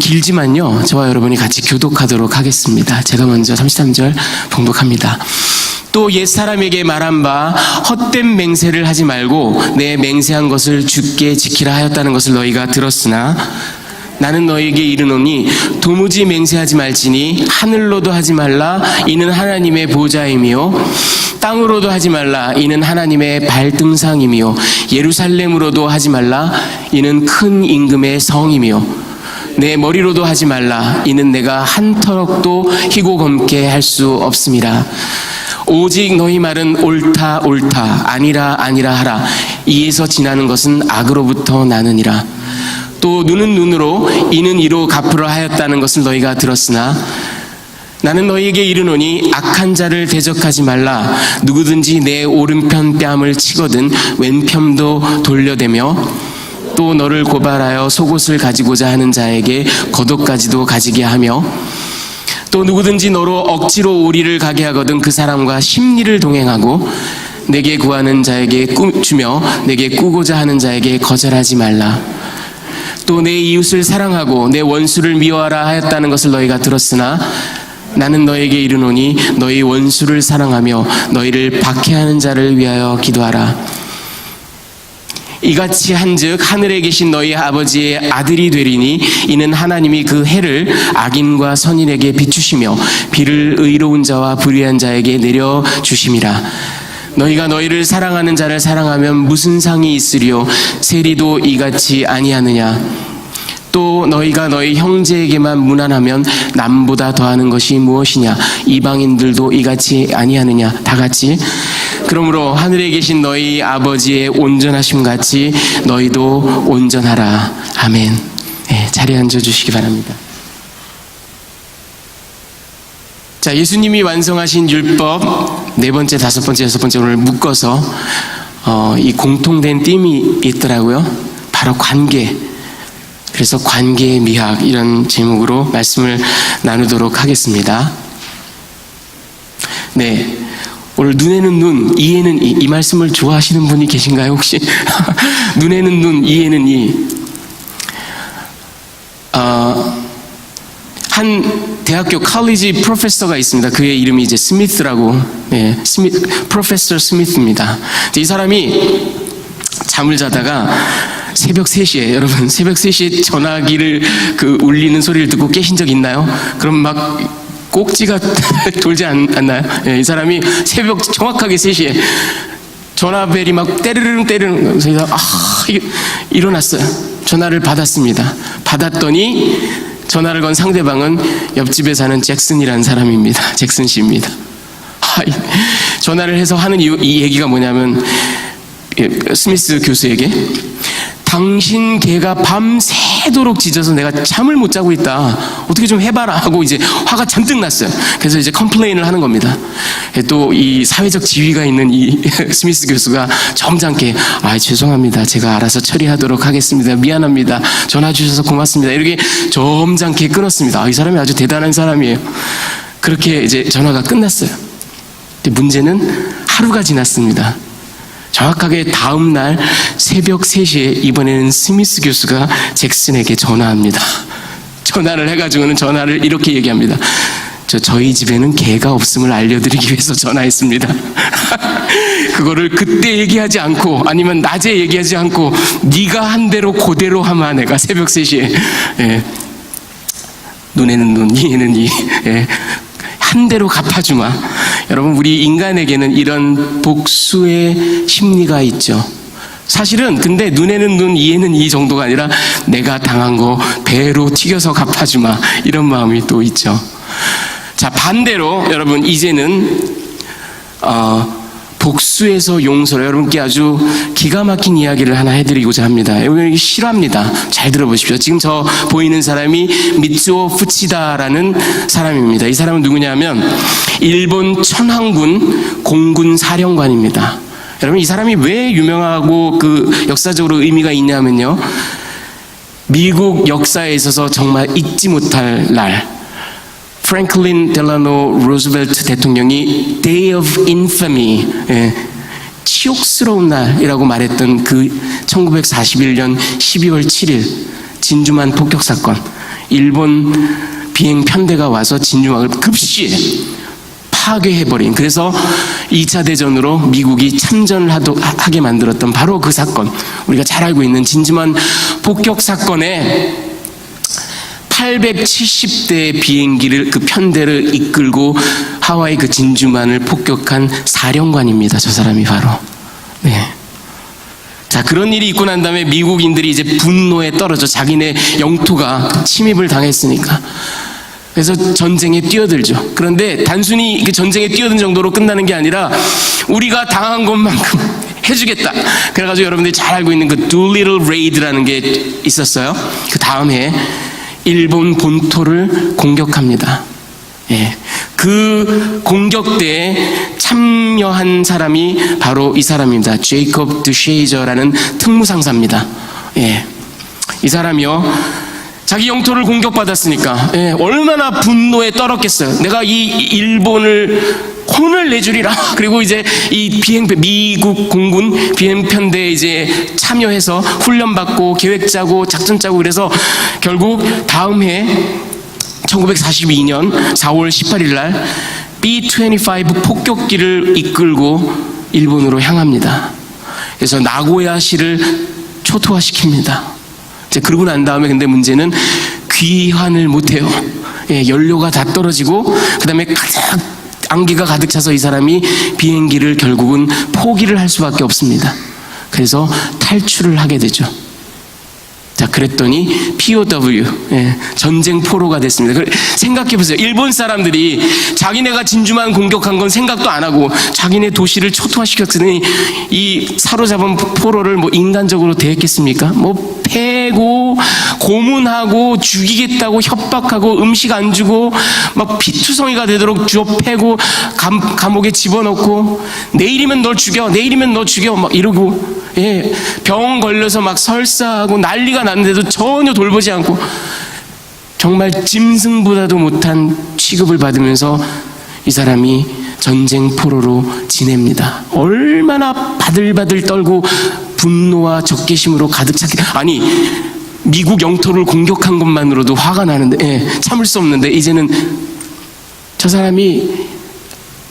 길지만요, 저와 여러분이 같이 교독하도록 하겠습니다. 제가 먼저 33절 봉독합니다. 또 옛사람에게 말한 바 헛된 맹세를 하지 말고 내 맹세한 것을 주께 지키라 하였다는 것을 너희가 들었으나 나는 너희에게 이르노니 도무지 맹세하지 말지니 하늘로도 하지 말라 이는 하나님의 보좌이며 땅으로도 하지 말라 이는 하나님의 발등상이며 예루살렘으로도 하지 말라 이는 큰 임금의 성이며 내 머리로도 하지 말라 이는 내가 한 터럭도 희고 검게 할 수 없음이라. 오직 너희 말은 옳다 옳다 아니라 아니라 하라. 이에서 지나는 것은 악으로부터 나느니라. 또 눈은 눈으로 이는 이로 갚으라 하였다는 것을 너희가 들었으나 나는 너희에게 이르노니 악한 자를 대적하지 말라. 누구든지 내 오른편 뺨을 치거든 왼편도 돌려대며 또 너를 고발하여 속옷을 가지고자 하는 자에게 겉옷까지도 가지게 하며 또 누구든지 너로 억지로 오리를 가게 하거든 그 사람과 심리를 동행하고 내게 구하는 자에게 주며 내게 꾸고자 하는 자에게 거절하지 말라. 또 내 이웃을 사랑하고 내 원수를 미워하라 하였다는 것을 너희가 들었으나 나는 너에게 이르노니 너희 원수를 사랑하며 너희를 박해하는 자를 위하여 기도하라. 이같이 한즉 하늘에 계신 너희 아버지의 아들이 되리니 이는 하나님이 그 해를 악인과 선인에게 비추시며 비를 의로운 자와 불의한 자에게 내려주심이라. 너희가 너희를 사랑하는 자를 사랑하면 무슨 상이 있으리요 세리도 이같이 아니하느냐. 또 너희가 너희 형제에게만 무난하면 남보다 더하는 것이 무엇이냐. 이방인들도 이같이 아니하느냐. 다같이 그러므로 하늘에 계신 너희 아버지의 온전하심 같이 너희도 온전하라. 아멘. 네, 자리에 앉아주시기 바랍니다. 자, 예수님이 완성하신 율법 네 번째, 다섯 번째, 여섯 번째 오늘 묶어서 이 공통된 띠임이 있더라고요. 바로 관계. 그래서 관계의 미학 이런 제목으로 말씀을 나누도록 하겠습니다. 네. 오늘 눈에는 눈, 이에는 이 말씀을 좋아하시는 분이 계신가요 혹시? 눈에는 눈, 이에는 이. 한 대학교 컬리지 프로페서가 있습니다. 그의 이름이 이제 스미스라고, 네, 프로페서 스미스입니다. 이 사람이 잠을 자다가 새벽 3시에, 여러분 새벽 3시에 전화기를 울리는 소리를 듣고 깨신 적 있나요? 그럼 막 꼭지가 돌지 않나요? 예, 이 사람이 새벽 정확하게 3시에 전화벨이 막 때르릉 그래서 일어났어요. 전화를 받았습니다. 받았더니 전화를 건 상대방은 옆집에 사는 잭슨이라는 사람입니다. 잭슨 씨입니다. 전화를 해서 하는 이 얘기가 뭐냐면 스미스 교수에게 당신 개가 밤새도록 짖어서 내가 잠을 못 자고 있다. 어떻게 좀 해봐라 하고 이제 화가 잔뜩 났어요. 그래서 이제 컴플레인을 하는 겁니다. 또 이 사회적 지위가 있는 이 스미스 교수가 점잖게 죄송합니다. 제가 알아서 처리하도록 하겠습니다. 미안합니다. 전화 주셔서 고맙습니다. 이렇게 점잖게 끊었습니다. 이 사람이 아주 대단한 사람이에요. 그렇게 이제 전화가 끝났어요. 근데 문제는 하루가 지났습니다. 정확하게 다음 날 새벽 3시에 이번에는 스미스 교수가 잭슨에게 전화합니다. 전화를 해가지고는 전화를 이렇게 얘기합니다. 저희 집에는 개가 없음을 알려드리기 위해서 전화했습니다. 그거를 그때 얘기하지 않고 아니면 낮에 얘기하지 않고 네가 한 대로 그대로 하마 내가 새벽 3시에 예. 눈에는 눈, 이에는 이 예. 한 대로 갚아주마. 여러분 우리 인간에게는 이런 복수의 심리가 있죠. 사실은 근데 눈에는 눈, 이에는 이 정도가 아니라 내가 당한 거 배로 튀겨서 갚아주마 이런 마음이 또 있죠. 자, 반대로 여러분 이제는 복수에서 용서로 여러분께 아주 기가 막힌 이야기를 하나 해드리고자 합니다. 여러분 실화입니다. 잘 들어보십시오. 지금 저 보이는 사람이 미츠오 푸치다라는 사람입니다. 이 사람은 누구냐면 일본 천황군 공군 사령관입니다. 여러분 이 사람이 왜 유명하고 역사적으로 의미가 있냐면요, 미국 역사에 있어서 정말 잊지 못할 날, 프랭클린 델라노 루즈벨트 대통령이 Day of Infamy, 치욕스러운 날이라고 말했던 1941년 12월 7일 진주만 폭격 사건, 일본 비행 편대가 와서 진주망을 급시에 파괴해버린, 그래서 2차 대전으로 미국이 참전을 하게 만들었던 바로 그 사건, 우리가 잘 알고 있는 진주만 폭격 사건에 870대의 비행기를, 그 편대를 이끌고 하와이 그 진주만을 폭격한 사령관입니다. 저 사람이 바로. 네. 자, 그런 일이 있고 난 다음에 미국인들이 이제 분노에 떨어져 자기네 영토가 침입을 당했으니까. 그래서 전쟁에 뛰어들죠. 그런데 단순히 전쟁에 뛰어든 정도로 끝나는 게 아니라 우리가 당한 것만큼 해주겠다. 그래가지고 여러분들이 잘 알고 있는 그 Doolittle Raid라는 게 있었어요. 그 다음 해에 일본 본토를 공격합니다. 예. 그 공격대에 참여한 사람이 바로 이 사람입니다. 제이콥 드쉐이저라는 특무상사입니다. 예. 이 사람이요, 자기 영토를 공격받았으니까 얼마나 분노에 떨었겠어요. 내가 이 일본을 혼을 내주리라. 그리고 이제 이 미국 공군 비행편대에 이제 참여해서 훈련받고 계획 짜고 작전 짜고, 그래서 결국 다음 해 1942년 4월 18일 날 B-25 폭격기를 이끌고 일본으로 향합니다. 그래서 나고야시를 초토화시킵니다. 이제 그러고 난 다음에 근데 문제는 귀환을 못해요. 예, 연료가 다 떨어지고 그 다음에 가장 안개가 가득 차서 이 사람이 비행기를 결국은 포기를 할 수밖에 없습니다. 그래서 탈출을 하게 되죠. 자, 그랬더니 POW, 전쟁 포로가 됐습니다. 생각해보세요. 일본 사람들이 자기네가 진주만 공격한 건 생각도 안 하고 자기네 도시를 초토화시켰으니 이 사로잡은 포로를 뭐 인간적으로 대했겠습니까? 뭐 패고 고문하고 죽이겠다고 협박하고 음식 안 주고 막 피투성이가 되도록 주워 패고 감옥에 집어넣고 내일이면 널 죽여, 내일이면 너 죽여 막 이러고, 병 걸려서 막 설사하고 난리가 났는데도 전혀 돌보지 않고 정말 짐승보다도 못한 취급을 받으면서 이 사람이 전쟁 포로로 지냅니다. 얼마나 바들바들 떨고 분노와 적개심으로 가득 찼게, 아니 미국 영토를 공격한 것만으로도 화가 나는데 참을 수 없는데 이제는 저 사람이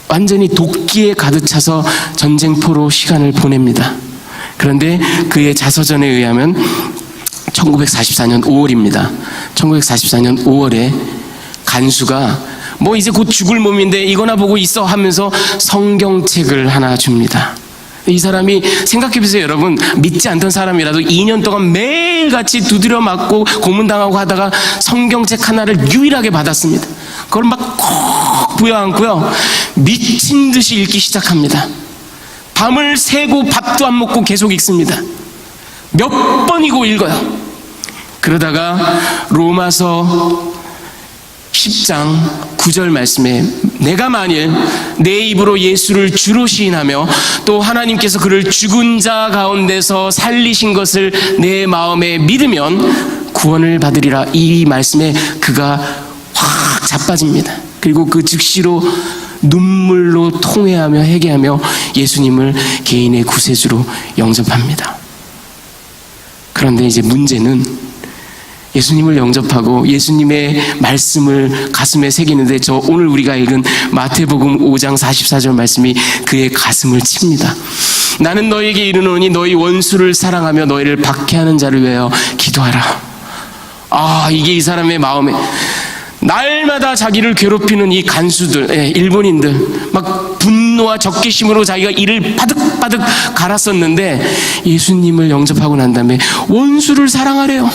완전히 도끼에 가득 차서 전쟁포로 시간을 보냅니다. 그런데 그의 자서전에 의하면 1944년 5월입니다. 1944년 5월에 간수가 뭐 이제 곧 죽을 몸인데 이거나 보고 있어 하면서 성경책을 하나 줍니다. 이 사람이 생각해보세요. 여러분, 믿지 않던 사람이라도 2년 동안 매일같이 두드려 맞고 고문당하고 하다가 성경책 하나를 유일하게 받았습니다. 그걸 막 꼭 부여안고요, 미친 듯이 읽기 시작합니다. 밤을 새고 밥도 안 먹고 계속 읽습니다. 몇 번이고 읽어요. 그러다가 로마서 10장 9절 말씀에 내가 만일 내 입으로 예수를 주로 시인하며 또 하나님께서 그를 죽은 자 가운데서 살리신 것을 내 마음에 믿으면 구원을 받으리라, 이 말씀에 그가 확 자빠집니다. 그리고 그 즉시로 눈물로 통회하며 회개하며 예수님을 개인의 구세주로 영접합니다. 그런데 이제 문제는 예수님을 영접하고 예수님의 말씀을 가슴에 새기는데, 저 오늘 우리가 읽은 마태복음 5장 44절 말씀이 그의 가슴을 칩니다. 나는 너에게 이르노니 너희 원수를 사랑하며 너희를 박해하는 자를 위하여 기도하라. 아, 이게 이 사람의 마음에, 날마다 자기를 괴롭히는 이 간수들, 일본인들, 막 분노와 적개심으로 자기가 이를 바득바득 갈았었는데 예수님을 영접하고 난 다음에 원수를 사랑하래요.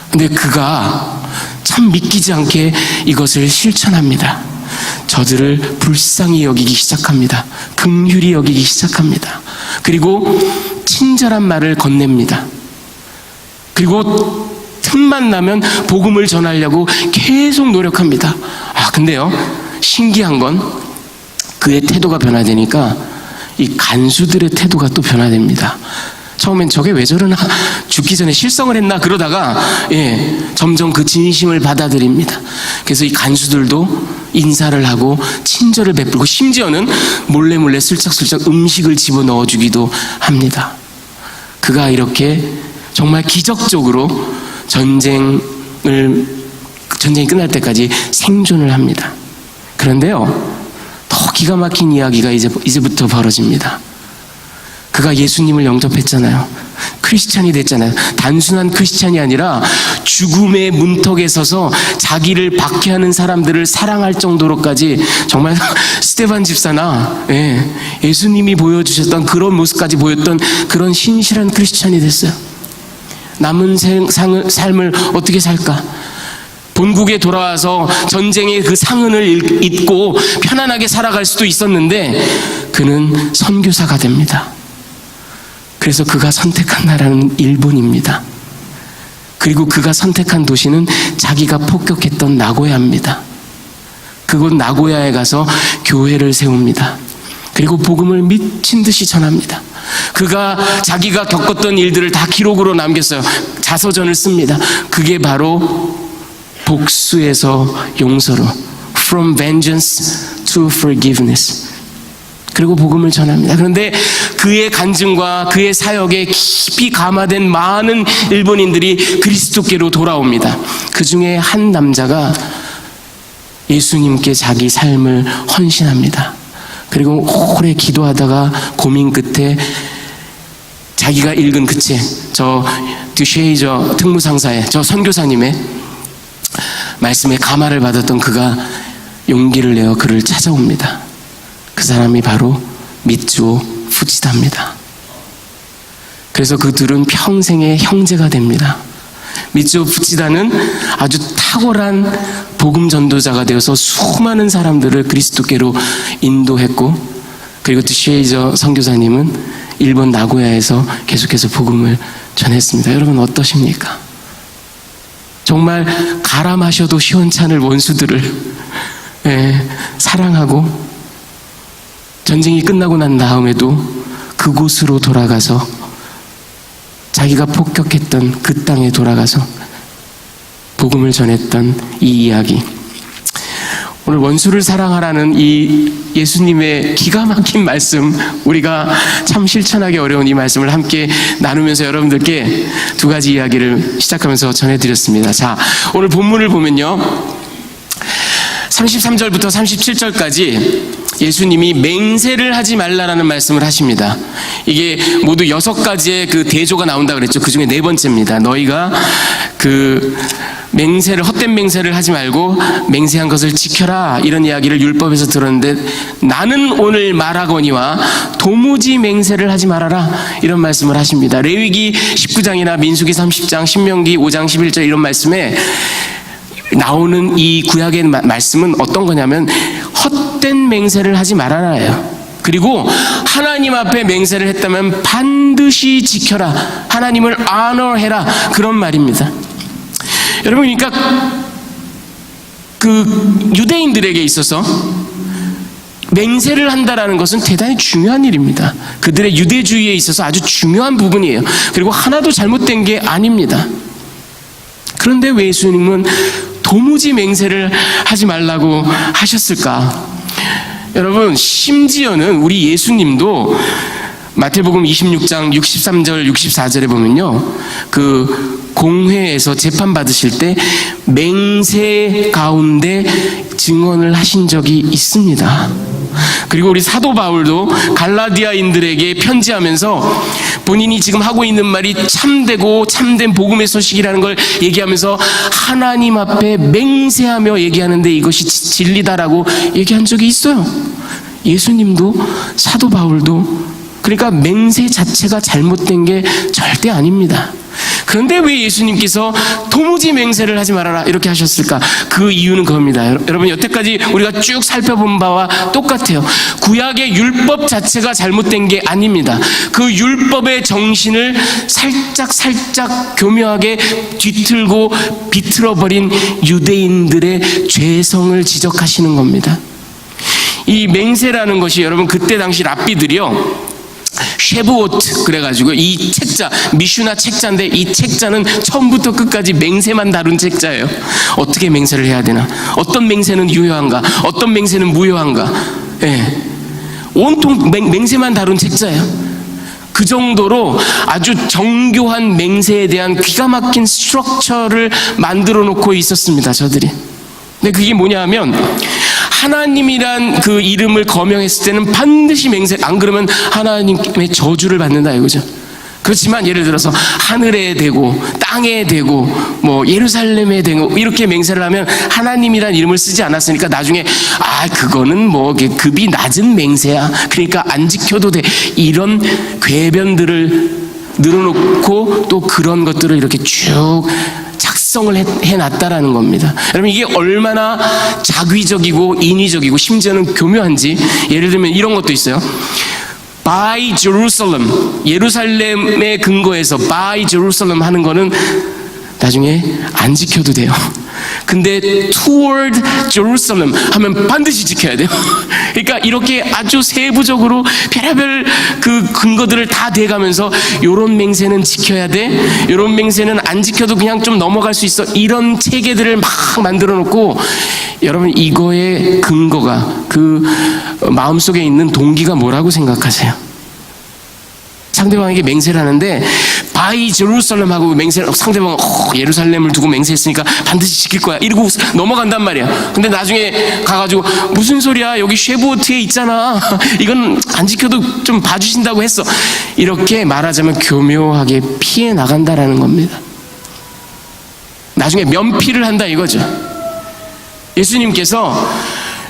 근데 그가 참 믿기지 않게 이것을 실천합니다. 저들을 불쌍히 여기기 시작합니다. 긍휼히 여기기 시작합니다. 그리고 친절한 말을 건넵니다. 그리고 틈만 나면 복음을 전하려고 계속 노력합니다. 아, 근데요, 신기한 건 그의 태도가 변화되니까 이 간수들의 태도가 또 변화됩니다. 처음엔 저게 왜 저러나, 죽기 전에 실성을 했나 그러다가 점점 그 진심을 받아들입니다. 그래서 이 간수들도 인사를 하고 친절을 베풀고 심지어는 몰래 슬쩍슬쩍 음식을 집어넣어 주기도 합니다. 그가 이렇게 정말 기적적으로 전쟁을 전쟁이 끝날 때까지 생존을 합니다. 그런데요, 더 기가 막힌 이야기가 이제부터 벌어집니다. 그가 예수님을 영접했잖아요. 크리스찬이 됐잖아요. 단순한 크리스찬이 아니라 죽음의 문턱에 서서 자기를 박해하는 사람들을 사랑할 정도로까지, 정말 스테반 집사나 예수님이 보여주셨던 그런 모습까지 보였던 그런 신실한 크리스찬이 됐어요. 남은 삶을 어떻게 살까? 본국에 돌아와서 전쟁의 그 상흔을 잊고 편안하게 살아갈 수도 있었는데 그는 선교사가 됩니다. 그래서 그가 선택한 나라는 일본입니다. 그리고 그가 선택한 도시는 자기가 폭격했던 나고야입니다. 그곳 나고야에 가서 교회를 세웁니다. 그리고 복음을 미친 듯이 전합니다. 그가 자기가 겪었던 일들을 다 기록으로 남겼어요. 자서전을 씁니다. 그게 바로 복수에서 용서로, From vengeance to forgiveness. 그리고 복음을 전합니다. 그런데 그의 간증과 그의 사역에 깊이 감화된 많은 일본인들이 그리스도께로 돌아옵니다. 그 중에 한 남자가 예수님께 자기 삶을 헌신합니다. 그리고 오래 기도하다가 고민 끝에 자기가 읽은 그 책, 저 듀쉐이저 특무상사의 저 선교사님의 말씀에 감화를 받았던 그가 용기를 내어 그를 찾아옵니다. 그 사람이 바로 미츠오 푸치다입니다. 그래서 그 둘은 평생의 형제가 됩니다. 미츠오 푸치다는 아주 탁월한 복음 전도자가 되어서 수많은 사람들을 그리스도께로 인도했고, 그리고 듀쉐이저 선교사님은 일본 나고야에서 계속해서 복음을 전했습니다. 여러분 어떠십니까? 정말 가라 마셔도 시원찮을 원수들을 사랑하고, 전쟁이 끝나고 난 다음에도 그곳으로 돌아가서 자기가 폭격했던 그 땅에 돌아가서 복음을 전했던 이 이야기. 오늘 원수를 사랑하라는 이 예수님의 기가 막힌 말씀, 우리가 참 실천하기 어려운 이 말씀을 함께 나누면서 여러분들께 두 가지 이야기를 시작하면서 전해드렸습니다. 자, 오늘 본문을 보면요, 33절부터 37절까지 예수님이 맹세를 하지 말라라는 말씀을 하십니다. 이게 모두 6가지의 그 대조가 나온다 그랬죠. 그 중에 4번째입니다. 너희가 그 맹세를, 헛된 맹세를 하지 말고 맹세한 것을 지켜라, 이런 이야기를 율법에서 들었는데, 나는 오늘 말하거니와 도무지 맹세를 하지 말아라, 이런 말씀을 하십니다. 레위기 19장이나 민수기 30장, 신명기 5장 11절 이런 말씀에 나오는 이 구약의 말씀은 어떤 거냐면 헛된 맹세를 하지 말아라예요. 그리고 하나님 앞에 맹세를 했다면 반드시 지켜라, 하나님을 honor해라, 그런 말입니다. 여러분, 그러니까 그 유대인들에게 있어서 맹세를 한다라는 것은 대단히 중요한 일입니다. 그들의 유대주의에 있어서 아주 중요한 부분이에요. 그리고 하나도 잘못된 게 아닙니다. 그런데 왜 예수님은 도무지 맹세를 하지 말라고 하셨을까? 여러분, 심지어는 우리 예수님도 마태복음 26장 63절 64절에 보면요, 그 공회에서 재판받으실 때 맹세 가운데 증언을 하신 적이 있습니다. 그리고 우리 사도 바울도 갈라디아인들에게 편지하면서 본인이 지금 하고 있는 말이 참되고 참된 복음의 소식이라는 걸 얘기하면서 하나님 앞에 맹세하며 얘기하는데 이것이 진리다라고 얘기한 적이 있어요. 예수님도 사도 바울도. 그러니까 맹세 자체가 잘못된 게 절대 아닙니다. 그런데 왜 예수님께서 도무지 맹세를 하지 말아라 이렇게 하셨을까? 그 이유는 그겁니다. 여러분, 여태까지 우리가 쭉 살펴본 바와 똑같아요. 구약의 율법 자체가 잘못된 게 아닙니다. 그 율법의 정신을 살짝 교묘하게 뒤틀고 비틀어버린 유대인들의 죄성을 지적하시는 겁니다. 이 맹세라는 것이, 여러분, 그때 당시 랍비들이요, 쉐부오트 그래가지고 이 책자, 미슈나 책자인데 이 책자는 처음부터 끝까지 맹세만 다룬 책자예요. 어떻게 맹세를 해야 되나, 어떤 맹세는 유효한가, 어떤 맹세는 무효한가, 온통 맹세만 다룬 책자예요. 그 정도로 아주 정교한 맹세에 대한 기가 막힌 스트럭처를 만들어 놓고 있었습니다, 저들이. 근데 그게 뭐냐 하면, 하나님이란 그 이름을 거명했을 때는 반드시 맹세, 안 그러면 하나님의 저주를 받는다 이거죠. 그렇지만 예를 들어서 하늘에 대고 땅에 대고 뭐 예루살렘에 대고 이렇게 맹세를 하면 하나님이란 이름을 쓰지 않았으니까 나중에 그거는 뭐 급이 낮은 맹세야, 그러니까 안 지켜도 돼, 이런 궤변들을 늘어놓고 또 그런 것들을 이렇게 쭉 작성을 해놨다라는 겁니다. 여러분, 이게 얼마나 자귀적이고 인위적이고 심지어는 교묘한지, 예를 들면 이런 것도 있어요. By Jerusalem, 예루살렘에 근거해서 By Jerusalem 하는 거는 나중에 안 지켜도 돼요. 근데 Toward Jerusalem 하면 반드시 지켜야 돼요. 그러니까 이렇게 아주 세부적으로 별의별 그 근거들을 다 대가면서 요런 맹세는 지켜야 돼, 요런 맹세는 안 지켜도 그냥 좀 넘어갈 수 있어, 이런 체계들을 막 만들어 놓고, 여러분 이거의 근거가, 그 마음속에 있는 동기가 뭐라고 생각하세요? 상대방에게 맹세를 하는데 바이 제루살렘 하고 맹세를, 상대방은 예루살렘을 두고 맹세했으니까 반드시 지킬 거야 이러고 넘어간단 말이야. 근데 나중에 가가지고 무슨 소리야, 여기 쉐부어트에 있잖아, 이건 안 지켜도 좀 봐주신다고 했어, 이렇게 말하자면 교묘하게 피해 나간다라는 겁니다. 나중에 면피를 한다 이거죠. 예수님께서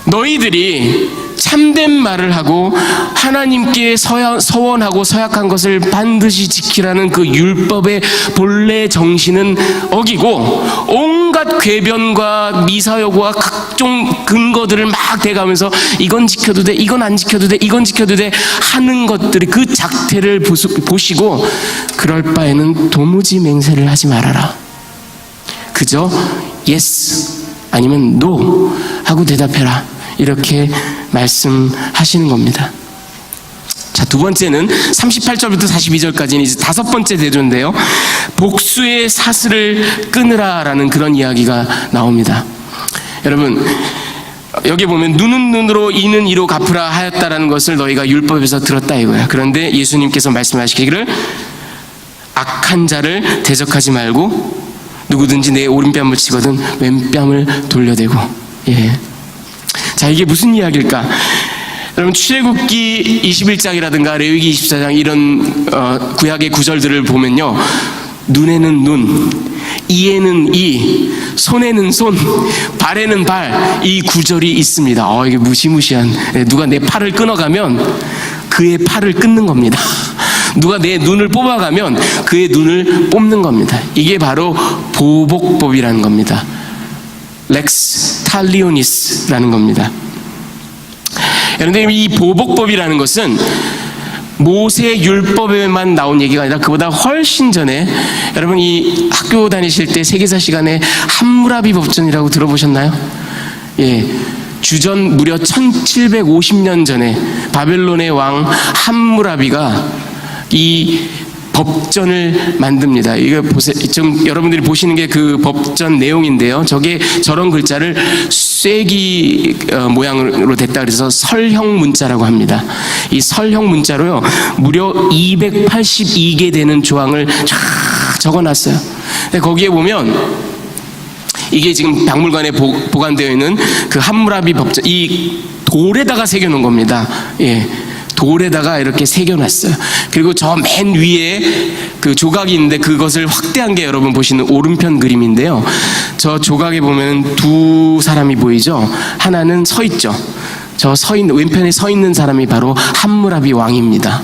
너희들이 참된 말을 하고 하나님께 서원하고 서약한 것을 반드시 지키라는 그 율법의 본래 정신은 어기고 온갖 궤변과 미사여구와 각종 근거들을 막 대가면서 이건 지켜도 돼, 이건 안 지켜도 돼, 이건 지켜도 돼 하는 것들이, 그 작태를 보시고 그럴 바에는 도무지 맹세를 하지 말아라. 그저 yes 아니면 no 하고 대답해라, 이렇게 말씀하시는 겁니다. 자, 두 번째는 38절부터 42절까지는 이제 다섯 번째 대조인데요, 복수의 사슬을 끊으라라는 그런 이야기가 나옵니다. 여러분, 여기 보면 눈은 눈으로 이는 이로 갚으라 하였다라는 것을 너희가 율법에서 들었다 이거야. 그런데 예수님께서 말씀하시기를 악한 자를 대적하지 말고 누구든지 내 오른뺨을 치거든 왼뺨을 돌려대고. 자, 이게 무슨 이야기일까? 여러분, 출애굽기 21장이라든가 레위기 24장 이런 구약의 구절들을 보면요, 눈에는 눈, 이에는 이, 손에는 손, 발에는 발, 이 구절이 있습니다. 이게 무시무시한, 누가 내 팔을 끊어가면 그의 팔을 끊는 겁니다. 누가 내 눈을 뽑아가면 그의 눈을 뽑는 겁니다. 이게 바로 보복법이라는 겁니다. 렉스 탈리오니스라는 겁니다. 여러분, 이 보복법이라는 것은 모세 율법에만 나온 얘기가 아니라 그보다 훨씬 전에, 여러분 이 학교 다니실 때 세계사 시간에 함무라비 법전이라고 들어보셨나요? 주전 무려 1750년 전에 바벨론의 왕 함무라비가 이 법전을 만듭니다. 이거 보세요. 지금 여러분들이 보시는 게 그 법전 내용인데요, 저게 저런 글자를 쐐기 모양으로 됐다 그래서 설형 문자라고 합니다. 이 설형 문자로요, 무려 282개 되는 조항을 쫙 적어놨어요. 근데 거기에 보면 이게 지금 박물관에 보관되어 있는 그 함무라비 법전, 이 돌에다가 새겨놓은 겁니다. 돌에다가 이렇게 새겨놨어요. 그리고 저 맨 위에 그 조각이 있는데 그것을 확대한 게 여러분 보시는 오른편 그림인데요, 저 조각에 보면 두 사람이 보이죠? 하나는 서 있죠. 저 왼편에 서 있는 사람이 바로 함무라비 왕입니다.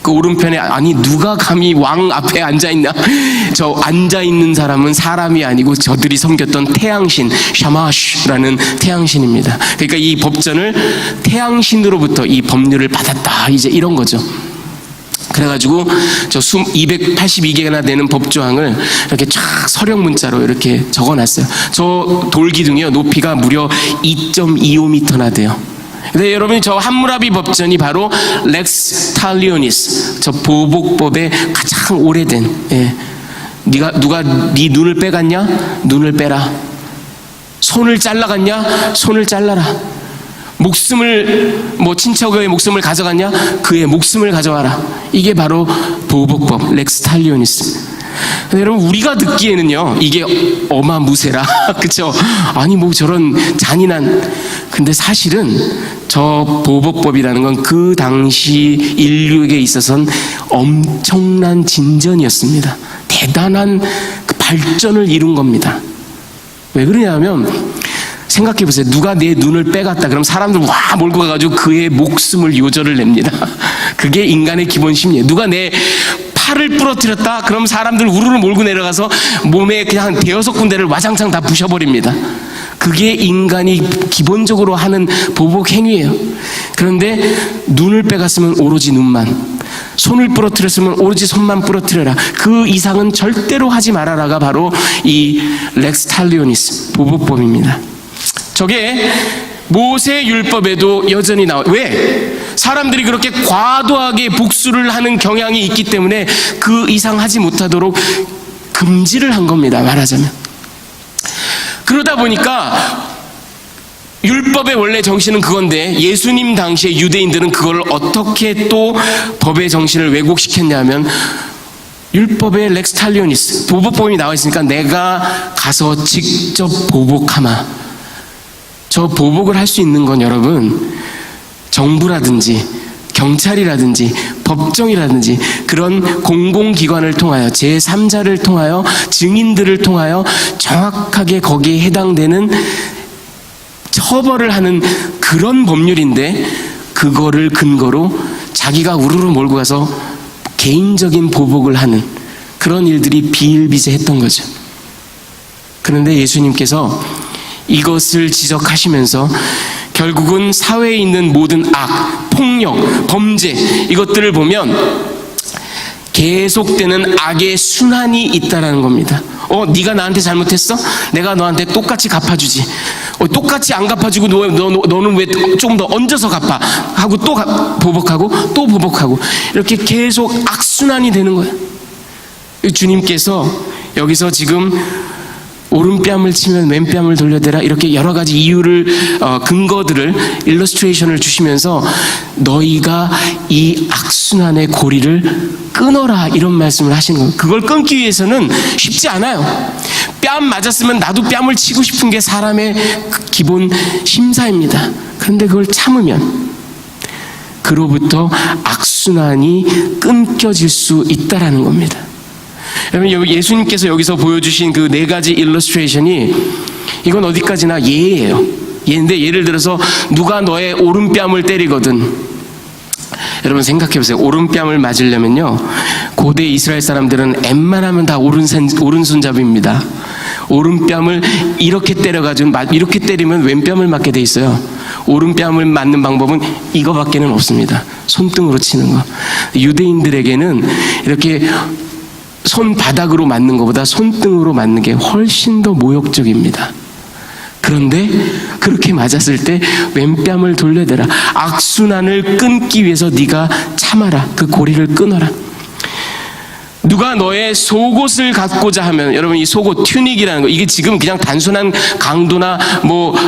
그 오른편에, 아니 누가 감히 왕 앞에 앉아있나? 저 앉아있는 사람은 사람이 아니고 저들이 섬겼던 태양신 샤마슈라는 태양신입니다. 그러니까 이 법전을 태양신으로부터 이 법률을 받았다, 이제 이런 거죠. 그래가지고 저 282개나 되는 법조항을 이렇게 쫙 서령 문자로 이렇게 적어놨어요. 저 돌기둥이요, 높이가 무려 2.25m나 돼요. 근데 여러분이 저 함무라비 법전이 바로 렉스 탈리오니스, 저 보복법의 가장 오래된, 누가 네 눈을 빼갔냐? 눈을 빼라. 손을 잘라갔냐? 손을 잘라라. 목숨을 친척의 목숨을 가져갔냐? 그의 목숨을 가져와라. 이게 바로 보복법, 렉스 탈리오니스. 여러분, 우리가 듣기에는요 이게 어마무세라 그쵸? 아니 저런 잔인한. 근데 사실은 저 보복법이라는 건 그 당시 인류에게 있어서는 엄청난 진전이었습니다. 대단한 그 발전을 이룬 겁니다. 왜 그러냐면 생각해 보세요. 누가 내 눈을 빼갔다 그럼 사람들 와 몰고 가가지고 그의 목숨을 요절을 냅니다. 그게 인간의 기본 심리예요. 누가 내 팔을 부러뜨렸다 그럼 사람들 우르르 몰고 내려가서 몸에 그냥 대여섯 군데를 와장창 다 부셔버립니다. 그게 인간이 기본적으로 하는 보복 행위예요. 그런데 눈을 빼갔으면 오로지 눈만, 손을 부러뜨렸으면 오로지 손만 부러뜨려라. 그 이상은 절대로 하지 말아라가 바로 이 렉스 탈리오니스, 보복법입니다. 저게 모세 율법에도 여전히 나와요. 왜? 사람들이 그렇게 과도하게 복수를 하는 경향이 있기 때문에 그 이상 하지 못하도록 금지를 한 겁니다. 말하자면. 그러다 보니까 율법의 원래 정신은 그건데 예수님 당시에 유대인들은 그걸 어떻게 또 법의 정신을 왜곡시켰냐면 율법의 렉스 탈리오니스, 보복법이 나와 있으니까 내가 가서 직접 보복하마. 저 보복을 할 수 있는 건 여러분 정부라든지 경찰이라든지 법정이라든지 그런 공공기관을 통하여 제3자를 통하여 증인들을 통하여 정확하게 거기에 해당되는 처벌을 하는 그런 법률인데 그거를 근거로 자기가 우르르 몰고 가서 개인적인 보복을 하는 그런 일들이 비일비재했던 거죠. 그런데 예수님께서 이것을 지적하시면서 결국은 사회에 있는 모든 악, 폭력, 범죄 이것들을 보면 계속되는 악의 순환이 있다라는 겁니다. 네가 나한테 잘못했어? 내가 너한테 똑같이 갚아주지. 똑같이 안 갚아주고 너는 왜 조금 더 얹어서 갚아? 하고 또 보복하고 또 보복하고 이렇게 계속 악순환이 되는 거예요. 주님께서 여기서 지금 오른뺨을 치면 왼뺨을 돌려대라 이렇게 여러 가지 이유를 근거들을 일러스트레이션을 주시면서 너희가 이 악순환의 고리를 끊어라 이런 말씀을 하시는 거예요. 그걸 끊기 위해서는 쉽지 않아요. 뺨 맞았으면 나도 뺨을 치고 싶은 게 사람의 기본 심사입니다. 그런데 그걸 참으면 그로부터 악순환이 끊겨질 수 있다라는 겁니다. 여러분, 예수님께서 여기서 보여주신 그 네 가지 일러스트레이션이 이건 어디까지나 예예요. 예인데 예를 들어서 누가 너의 오른뺨을 때리거든. 여러분 생각해 보세요. 오른뺨을 맞으려면요 고대 이스라엘 사람들은 웬만하면 다 오른손잡이입니다. 오른뺨을 이렇게 때려가지고 이렇게 때리면 왼뺨을 맞게 돼 있어요. 오른뺨을 맞는 방법은 이거밖에는 없습니다. 손등으로 치는 거. 유대인들에게는 이렇게 손바닥으로 맞는 것보다 손등으로 맞는 게 훨씬 더 모욕적입니다. 그런데 그렇게 맞았을 때 왼뺨을 돌려대라. 악순환을 끊기 위해서 네가 참아라. 그 고리를 끊어라. 누가 너의 속옷을 갖고자 하면 여러분 이 속옷 튜닉이라는 거 이게 지금 그냥 단순한 강도나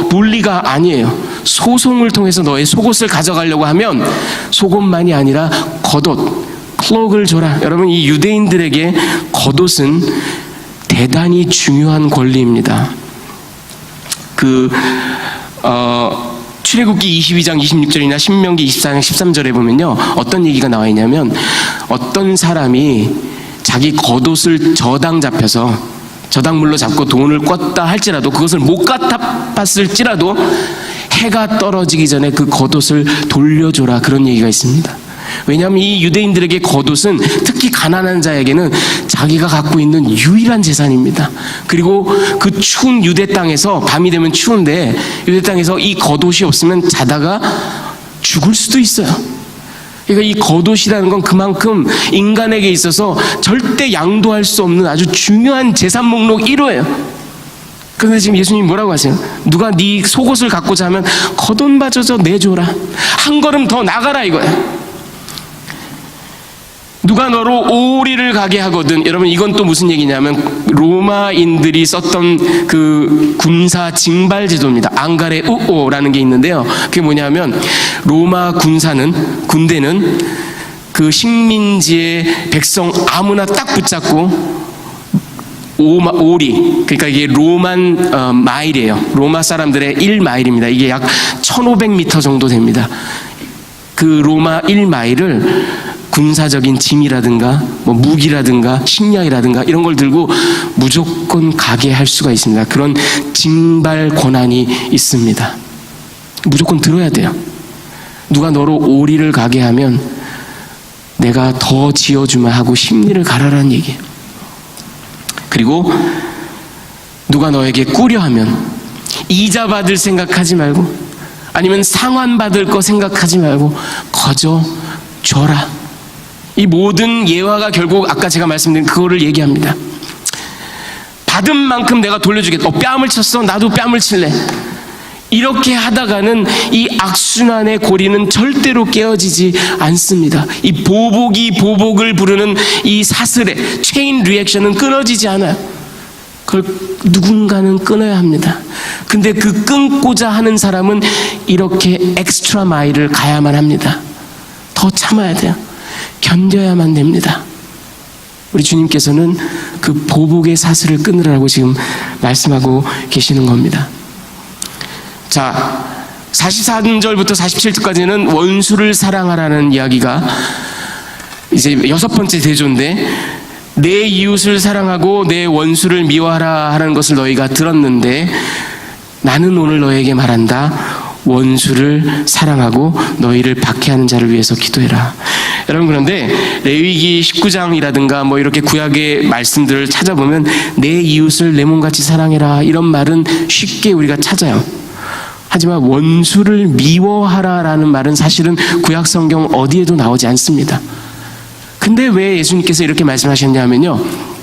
분리가 아니에요. 소송을 통해서 너의 속옷을 가져가려고 하면 속옷만이 아니라 겉옷 클록을 줘라. 여러분 이 유대인들에게 겉옷은 대단히 중요한 권리입니다. 출애굽기 22장 26절이나 신명기 24장 13절에 보면요 어떤 얘기가 나와 있냐면 어떤 사람이 자기 겉옷을 저당 잡혀서 저당물로 잡고 돈을 꿨다 할지라도 그것을 못 갚았을지라도 해가 떨어지기 전에 그 겉옷을 돌려줘라 그런 얘기가 있습니다. 왜냐하면 이 유대인들에게 겉옷은 특히 가난한 자에게는 자기가 갖고 있는 유일한 재산입니다. 그리고 그 추운 유대 땅에서 밤이 되면 추운데 유대 땅에서 이 겉옷이 없으면 자다가 죽을 수도 있어요. 그러니까 이 겉옷이라는 건 그만큼 인간에게 있어서 절대 양도할 수 없는 아주 중요한 재산 목록 1호예요. 그런데 지금 예수님이 뭐라고 하세요? 누가 네 속옷을 갖고자 하면 겉옷마저 내줘라. 한 걸음 더 나가라 이거야. 누가 너로 오리를 가게 하거든. 여러분, 이건 또 무슨 얘기냐면 로마인들이 썼던 그 군사 징발 제도입니다. 앙가레 우오라는 게 있는데요. 그게 뭐냐면 로마 군대는 그 식민지의 백성 아무나 딱 붙잡고 오리, 그러니까 이게 로만 마일이에요. 로마 사람들의 1마일입니다. 이게 약 1500m 정도 됩니다. 그 로마 1마일을 군사적인 짐이라든가 뭐 무기라든가 식량이라든가 이런 걸 들고 무조건 가게 할 수가 있습니다. 그런 징발 권한이 있습니다. 무조건 들어야 돼요. 누가 너로 오리를 가게 하면 내가 더 지어주마 하고 심리를 가라라는 얘기예요. 그리고 누가 너에게 꾸려 하면 이자 받을 생각하지 말고 아니면 상환 받을 거 생각하지 말고 거저 줘라. 이 모든 예화가 결국 아까 제가 말씀드린 그거를 얘기합니다. 받은 만큼 내가 돌려주겠다. 뺨을 쳤어? 나도 뺨을 칠래. 이렇게 하다가는 이 악순환의 고리는 절대로 깨어지지 않습니다. 이 보복이 보복을 부르는 이 사슬의 체인 리액션은 끊어지지 않아요. 그걸 누군가는 끊어야 합니다. 근데 그 끊고자 하는 사람은 이렇게 엑스트라 마일을 가야만 합니다. 더 참아야 돼요. 견뎌야만 됩니다. 우리 주님께서는 그 보복의 사슬을 끊으라고 지금 말씀하고 계시는 겁니다. 자, 43절부터 47절까지는 원수를 사랑하라는 이야기가 이제 6번째 대조인데, 내 이웃을 사랑하고 내 원수를 미워하라 하는 것을 너희가 들었는데 나는 오늘 너에게 말한다. 원수를 사랑하고 너희를 박해하는 자를 위해서 기도해라. 여러분, 그런데 레위기 19장이라든가 뭐 이렇게 구약의 말씀들을 찾아보면 내 이웃을 내 몸같이 사랑해라 이런 말은 쉽게 우리가 찾아요. 하지만 원수를 미워하라라는 말은 사실은 구약 성경 어디에도 나오지 않습니다. 근데 왜 예수님께서 이렇게 말씀하셨냐면요,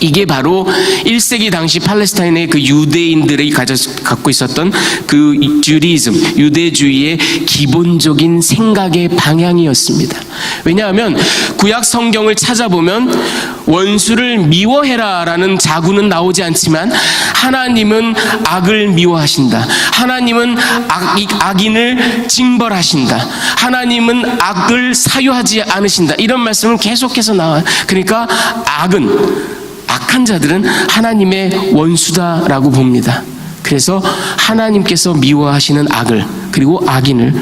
이게 바로 1세기 당시 팔레스타인의 그 유대인들이 갖고 있었던 그 주리즘, 유대주의의 기본적인 생각의 방향이었습니다. 왜냐하면 구약 성경을 찾아보면 원수를 미워해라라는 자구는 나오지 않지만 하나님은 악을 미워하신다. 하나님은 악인을 징벌하신다. 하나님은 악을 사유하지 않으신다. 이런 말씀은 계속해서 나와요. 그러니까 악한 자들은 하나님의 원수다라고 봅니다. 그래서 하나님께서 미워하시는 악을, 그리고 악인을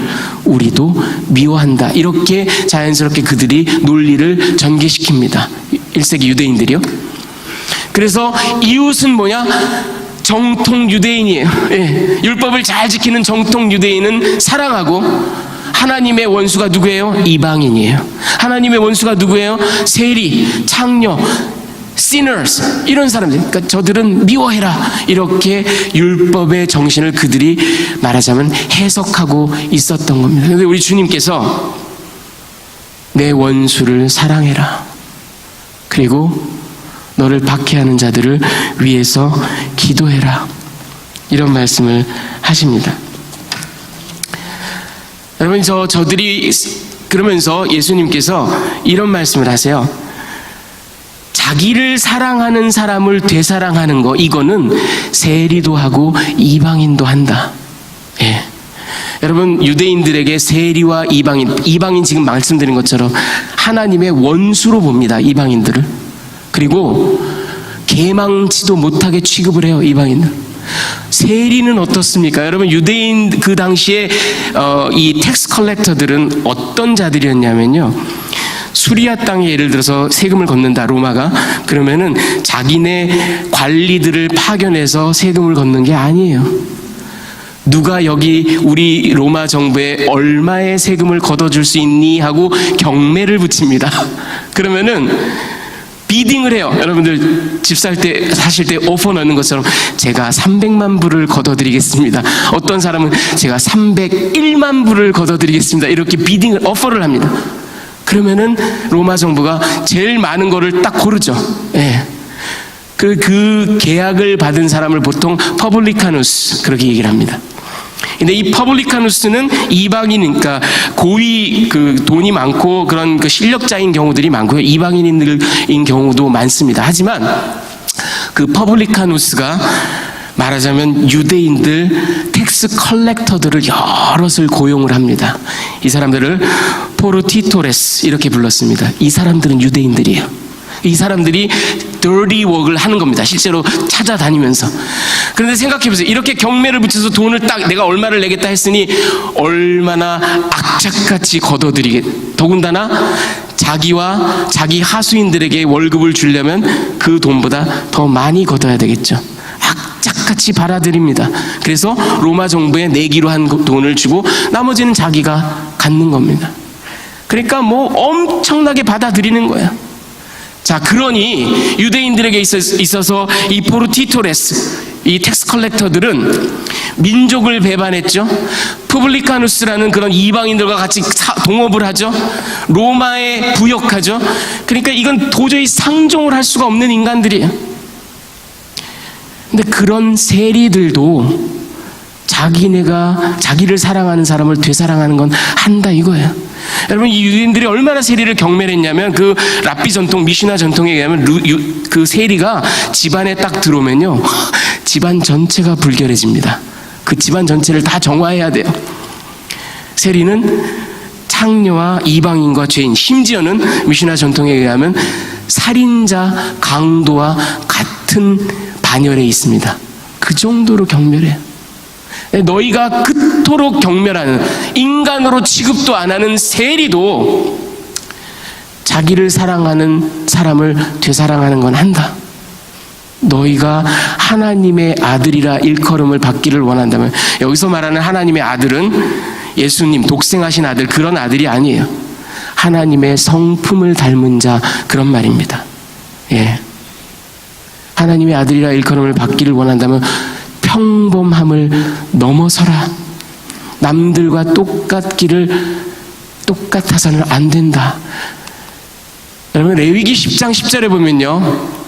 우리도 미워한다. 이렇게 자연스럽게 그들이 논리를 전개시킵니다. 1세기 유대인들이요. 그래서 이웃은 뭐냐? 정통 유대인이에요. 예, 율법을 잘 지키는 정통 유대인은 사랑하고, 하나님의 원수가 누구예요? 이방인이에요. 하나님의 원수가 누구예요? 세리, 창녀, sinners, 이런 사람들. 그러니까 저들은 미워해라. 이렇게 율법의 정신을 그들이 말하자면 해석하고 있었던 겁니다. 그런데 우리 주님께서 내 원수를 사랑해라. 그리고 너를 박해하는 자들을 위해서 기도해라. 이런 말씀을 하십니다. 여러분, 저들이 그러면서 예수님께서 이런 말씀을 하세요. 자기를 사랑하는 사람을 되사랑하는 거, 이거는 세리도 하고 이방인도 한다. 예. 여러분, 유대인들에게 세리와 이방인 지금 말씀드린 것처럼 하나님의 원수로 봅니다. 이방인들을. 그리고 개망치도 못하게 취급을 해요. 이방인들. 세리는 어떻습니까? 여러분, 유대인 그 당시에 이 텍스 컬렉터들은 어떤 자들이었냐면요, 수리아 땅에 예를 들어서 세금을 걷는다, 로마가. 그러면은 자기네 관리들을 파견해서 세금을 걷는 게 아니에요. 누가 여기 우리 로마 정부에 얼마의 세금을 걷어줄 수 있니 하고 경매를 붙입니다. 그러면은 비딩을 해요. 여러분들 집 사실 때 오퍼 넣는 것처럼 제가 300만 불을 걷어드리겠습니다. 어떤 사람은 제가 301만 불을 걷어드리겠습니다. 이렇게 비딩을, 오퍼를 합니다. 그러면은 로마 정부가 제일 많은 거를 딱 고르죠. 예. 그 계약을 받은 사람을 보통 퍼블리카누스, 그렇게 얘기를 합니다. 근데 이 퍼블리카누스는 이방인이니까 고위 돈이 많고 그런 실력자인 경우들이 많고요. 이방인인 경우도 많습니다. 하지만 그 퍼블리카누스가 말하자면 유대인들 텍스 컬렉터들을 여럿을 고용을 합니다. 이 사람들을 포르티토레스 이렇게 불렀습니다. 이 사람들은 유대인들이에요. 이 사람들이 dirty work을 하는 겁니다. 실제로 찾아다니면서. 그런데 생각해보세요. 이렇게 경매를 붙여서 돈을 딱 내가 얼마를 내겠다 했으니 얼마나 악착같이 걷어들이게. 더군다나 자기와 자기 하수인들에게 월급을 주려면 그 돈보다 더 많이 걷어야 되겠죠. 악착같이 받아들입니다. 그래서 로마 정부에 내기로 한 돈을 주고 나머지는 자기가 갖는 겁니다. 그러니까 뭐 엄청나게 받아들이는 거야. 자, 그러니 유대인들에게 있어서 이 포르티토레스, 이 텍스 컬렉터들은 민족을 배반했죠. 푸블리카누스라는 그런 이방인들과 같이 동업을 하죠. 로마에 부역하죠. 그러니까 이건 도저히 상종을 할 수가 없는 인간들이에요. 근데 그런 세리들도 자기를 사랑하는 사람을 되사랑하는 건 한다 이거예요. 여러분, 이 유대인들이 얼마나 세리를 경멸 했냐면 그 랍비 전통, 미시나 전통에 의하면 그 세리가 집안에 딱 들어오면요 집안 전체가 불결해집니다. 그 집안 전체를 다 정화해야 돼요. 세리는 창녀와 이방인과 죄인, 심지어는 미시나 전통에 의하면 살인자, 강도와 같은 반열에 있습니다. 그 정도로 경멸해요. 너희가 그토록 경멸하는, 인간으로 취급도 안 하는 세리도 자기를 사랑하는 사람을 되사랑하는 건 한다. 너희가 하나님의 아들이라 일컬음을 받기를 원한다면, 여기서 말하는 하나님의 아들은 예수님 독생하신 아들, 그런 아들이 아니에요. 하나님의 성품을 닮은 자, 그런 말입니다. 예. 하나님의 아들이라 일컬음을 받기를 원한다면 평범함을 넘어서라. 남들과 똑같아서는 안 된다. 여러분, 레위기 10장 10절에 보면요,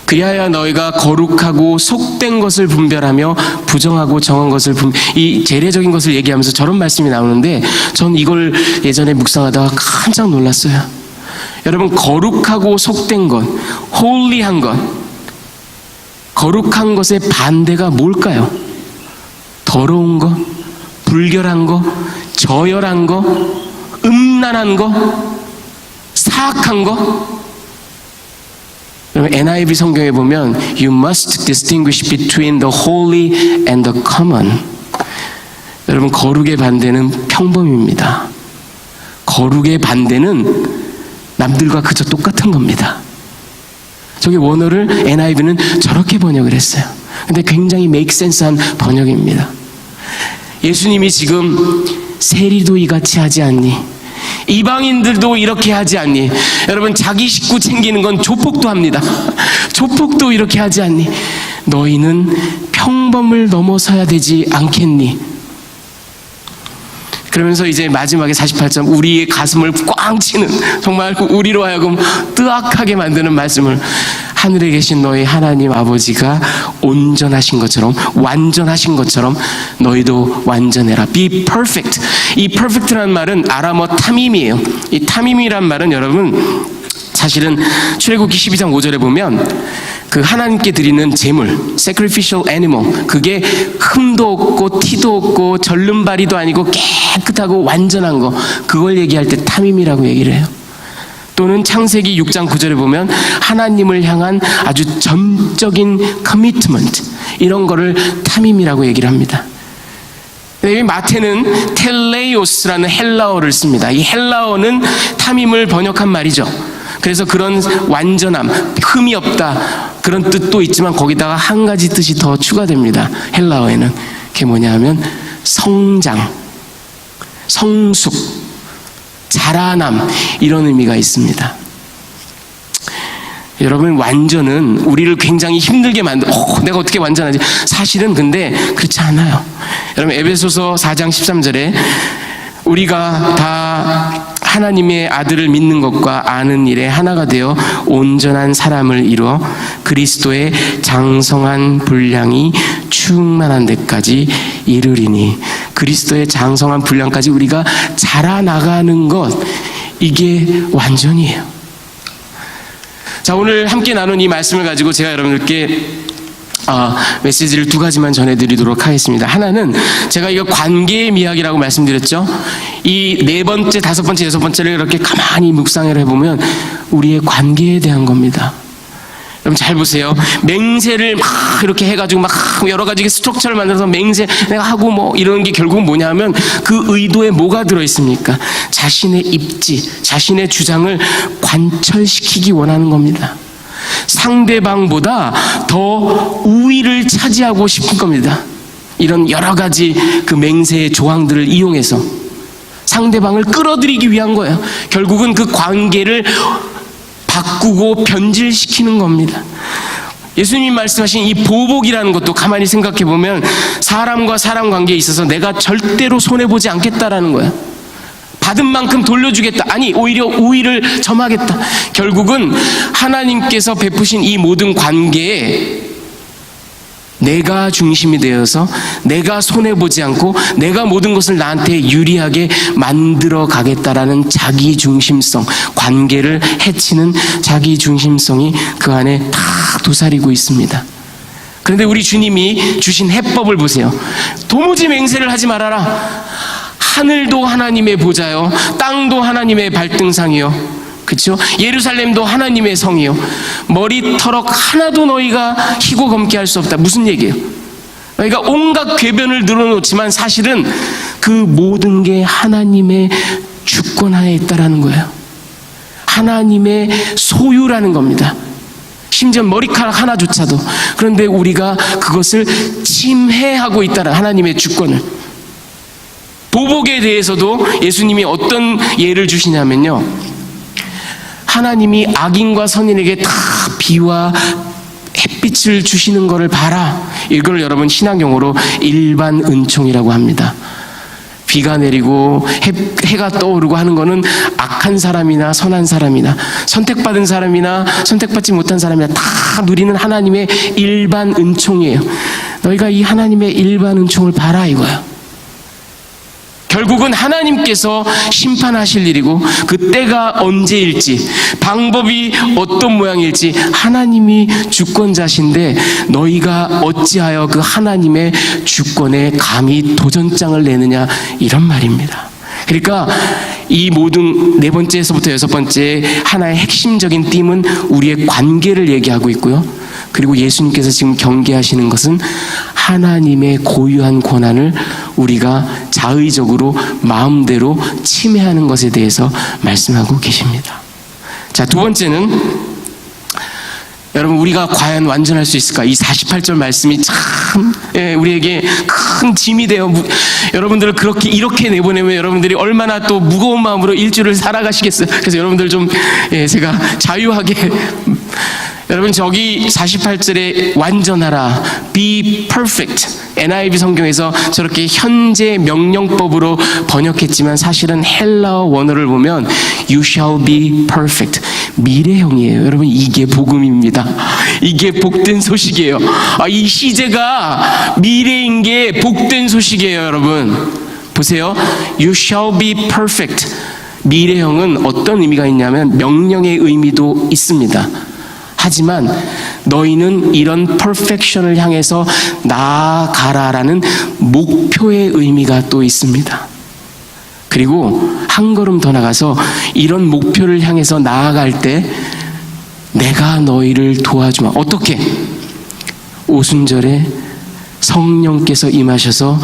그리하여 너희가 거룩하고 속된 것을 분별하며 부정하고 정한 것을 이 재래적인 것을 얘기하면서 저런 말씀이 나오는데, 전 이걸 예전에 묵상하다가 깜짝 놀랐어요. 여러분, 거룩하고 속된 것, 홀리한 것, 거룩한 것의 반대가 뭘까요? 더러운 거, 불결한 거, 저열한 거, 음란한 거, 사악한 거. 여러분, NIV 성경에 보면 You must distinguish between the holy and the common. 여러분, 거룩의 반대는 평범입니다. 거룩의 반대는 남들과 그저 똑같은 겁니다. 저기 원어를 NIV는 저렇게 번역을 했어요. 근데 굉장히 make sense한 번역입니다. 예수님이 지금 세리도 이같이 하지 않니? 이방인들도 이렇게 하지 않니? 여러분, 자기 식구 챙기는 건 조폭도 합니다. 조폭도 이렇게 하지 않니? 너희는 평범을 넘어서야 되지 않겠니? 그러면서 이제 마지막에 48점, 우리의 가슴을 꽝 치는, 정말 우리로 하여금 뜨악하게 만드는 말씀을, 하늘에 계신 너희 하나님 아버지가 온전하신 것처럼, 완전하신 것처럼 너희도 완전해라. Be perfect. 이 perfect라는 말은 아람어 타밈이에요. 이 타밈이란 말은 여러분, 사실은 출애굽기 12장 5절에 보면 그 하나님께 드리는 제물, sacrificial animal, 그게 흠도 없고 티도 없고 절름발이도 아니고 깨끗하고 완전한 거, 그걸 얘기할 때 타밈이라고 얘기를 해요. 또는 창세기 6장 9절에 보면 하나님을 향한 아주 전적인 commitment, 이런 거를 타밈이라고 얘기를 합니다. 여기 마태는 텔레이오스라는 헬라어를 씁니다. 이 헬라어는 타밈을 번역한 말이죠. 그래서 그런 완전함, 흠이 없다, 그런 뜻도 있지만 거기다가 한 가지 뜻이 더 추가됩니다. 헬라어에는. 그게 뭐냐 하면 성장, 성숙, 자라남, 이런 의미가 있습니다. 여러분, 완전은 우리를 굉장히 힘들게 내가 어떻게 완전하지? 사실은 근데 그렇지 않아요. 여러분, 에베소서 4장 13절에 우리가 다 하나님의 아들을 믿는 것과 아는 일에 하나가 되어 온전한 사람을 이루어 그리스도의 장성한 분량이 충만한 데까지 이르리니. 그리스도의 장성한 분량까지 우리가 자라나가는 것, 이게 완전이에요. 자, 오늘 함께 나눈 이 말씀을 가지고 제가 여러분들께 메시지를 두 가지만 전해드리도록 하겠습니다. 하나는 제가 이거 관계의 미학이라고 말씀드렸죠. 이 네 번째, 다섯 번째, 여섯 번째를 이렇게 가만히 묵상을 해보면 우리의 관계에 대한 겁니다. 여러분 잘 보세요. 맹세를 막 이렇게 해가지고 막 여러 가지 스트럭처를 만들어서 맹세 내가 하고 뭐 이런 게 결국은 뭐냐면 그 의도에 뭐가 들어있습니까? 자신의 입지, 자신의 주장을 관철시키기 원하는 겁니다. 상대방보다 더 우위를 차지하고 싶은 겁니다. 이런 여러 가지 그 맹세의 조항들을 이용해서 상대방을 끌어들이기 위한 거예요. 결국은 그 관계를 바꾸고 변질시키는 겁니다. 예수님이 말씀하신 이 보복이라는 것도 가만히 생각해 보면 사람과 사람 관계에 있어서 내가 절대로 손해보지 않겠다라는 거예요. 받은 만큼 돌려주겠다. 아니, 오히려 우위를 점하겠다. 결국은 하나님께서 베푸신 이 모든 관계에 내가 중심이 되어서 내가 손해보지 않고 내가 모든 것을 나한테 유리하게 만들어 가겠다라는 자기중심성, 관계를 해치는 자기중심성이 그 안에 다 도사리고 있습니다. 그런데 우리 주님이 주신 해법을 보세요. 도무지 맹세를 하지 말아라. 하늘도 하나님의 보좌요, 땅도 하나님의 발등상이요, 그렇죠? 예루살렘도 하나님의 성이요, 머리털럭 하나도 너희가 희고 검게 할 수 없다. 무슨 얘기예요? 너희가 온갖 궤변을 늘어놓지만 사실은 그 모든 게 하나님의 주권 하에 있다라는 거예요. 하나님의 소유라는 겁니다. 심지어 머리카락 하나조차도. 그런데 우리가 그것을 침해하고 있다는 하나님의 주권을. 보복에 대해서도 예수님이 어떤 예를 주시냐면요, 하나님이 악인과 선인에게 다 비와 햇빛을 주시는 것을 봐라. 이걸 여러분 신학용어로 일반 은총이라고 합니다. 비가 내리고 해가 떠오르고 하는 거는 악한 사람이나 선한 사람이나 선택받은 사람이나 선택받지 못한 사람이나 다 누리는 하나님의 일반 은총이에요. 너희가 이 하나님의 일반 은총을 봐라 이거야. 결국은 하나님께서 심판하실 일이고 그 때가 언제일지, 방법이 어떤 모양일지 하나님이 주권자신데 너희가 어찌하여 그 하나님의 주권에 감히 도전장을 내느냐, 이런 말입니다. 그러니까 이 모든 네 번째에서부터 여섯 번째 하나의 핵심적인 띠은 우리의 관계를 얘기하고 있고요. 그리고 예수님께서 지금 경계하시는 것은 하나님의 고유한 권한을 우리가 자의적으로 마음대로 침해하는 것에 대해서 말씀하고 계십니다. 자, 두 번째는 여러분, 우리가 과연 완전할 수 있을까? 이 48절 말씀이 참 우리에게 큰 짐이 되어 여러분들을 이렇게 내보내면 여러분들이 얼마나 또 무거운 마음으로 일주일을 살아가시겠어요. 그래서 여러분들 좀 제가 자유하게 여러분, 저기 48절에 완전하라, be perfect, NIV 성경에서 저렇게 현재 명령법으로 번역했지만 사실은 헬라어 원어를 보면 you shall be perfect, 미래형이에요. 여러분, 이게 복음입니다. 이게 복된 소식이에요. 이 시제가 미래인 게 복된 소식이에요. 여러분 보세요. You shall be perfect, 미래형은 어떤 의미가 있냐면 명령의 의미도 있습니다. 하지만 너희는 이런 퍼펙션을 향해서 나아가라라는 목표의 의미가 또 있습니다. 그리고 한 걸음 더 나가서 이런 목표를 향해서 나아갈 때 내가 너희를 도와주마. 어떻게? 오순절에 성령께서 임하셔서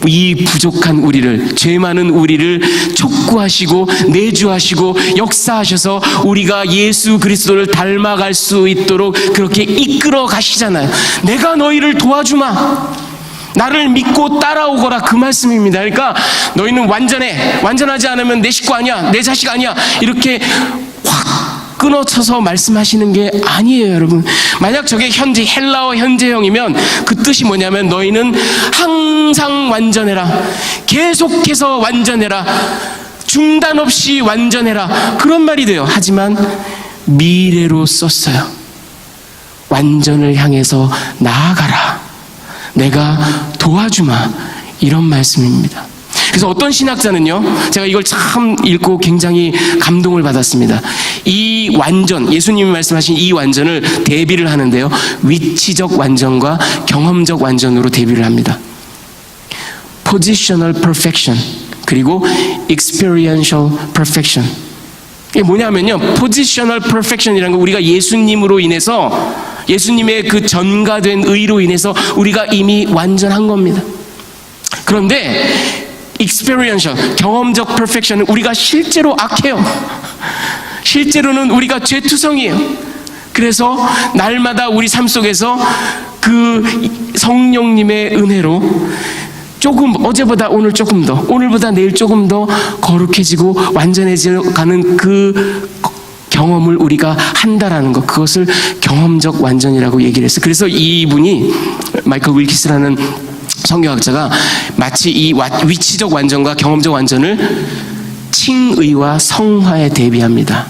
이 부족한 우리를, 죄 많은 우리를 촉구하시고 내주하시고 역사하셔서 우리가 예수 그리스도를 닮아갈 수 있도록 그렇게 이끌어 가시잖아요. 내가 너희를 도와주마, 나를 믿고 따라오거라, 그 말씀입니다. 그러니까 너희는 완전해, 완전하지 않으면 내 식구 아니야, 내 자식 아니야, 이렇게 확 끊어쳐서 말씀하시는 게 아니에요. 여러분, 만약 저게 현재 헬라어 현재형이면 그 뜻이 뭐냐면 너희는 항상 완전해라, 계속해서 완전해라, 중단 없이 완전해라. 그런 말이 돼요. 하지만 미래로 썼어요. 완전을 향해서 나아가라. 내가 도와주마. 이런 말씀입니다. 그래서 어떤 신학자는요, 제가 이걸 참 읽고 굉장히 감동을 받았습니다. 이 완전, 예수님이 말씀하신 이 완전을 대비를 하는데요, 위치적 완전과 경험적 완전으로 대비를 합니다. Positional perfection 그리고 experiential perfection. 이게 뭐냐면요, positional perfection이라는 거, 우리가 예수님으로 인해서, 예수님의 그 전가된 의로 인해서 우리가 이미 완전한 겁니다. 그런데 experiential, 경험적 perfection은 우리가 실제로 악해요. 실제로는 우리가 죄투성이에요. 그래서 날마다 우리 삶 속에서 그 성령님의 은혜로 조금, 어제보다 오늘 조금 더, 오늘보다 내일 조금 더 거룩해지고 완전해져가는 그 경험을 우리가 한다라는 것, 그것을 경험적 완전이라고 얘기를 했어요. 그래서 이분이, 마이클 윌키스라는 성경학자가 마치 이 위치적 완전과 경험적 완전을 칭의와 성화에 대비합니다.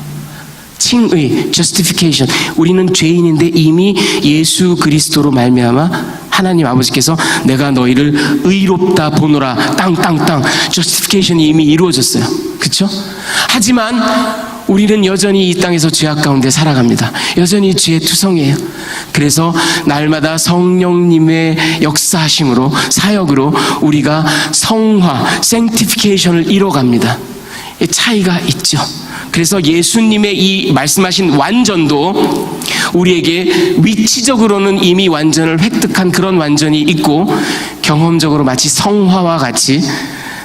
칭의, justification. 우리는 죄인인데 이미 예수 그리스도로 말미암아 하나님 아버지께서 내가 너희를 의롭다 보노라, 땅땅땅, justification이 이미 이루어졌어요. 그렇죠? 하지만 우리는 여전히 이 땅에서 죄악 가운데 살아갑니다. 여전히 죄의 투성이에요. 그래서 날마다 성령님의 역사하심으로, 사역으로 우리가 성화, sanctification을 이뤄갑니다. 차이가 있죠. 그래서 예수님의 이 말씀하신 완전도 우리에게 위치적으로는 이미 완전을 획득한 그런 완전이 있고, 경험적으로 마치 성화와 같이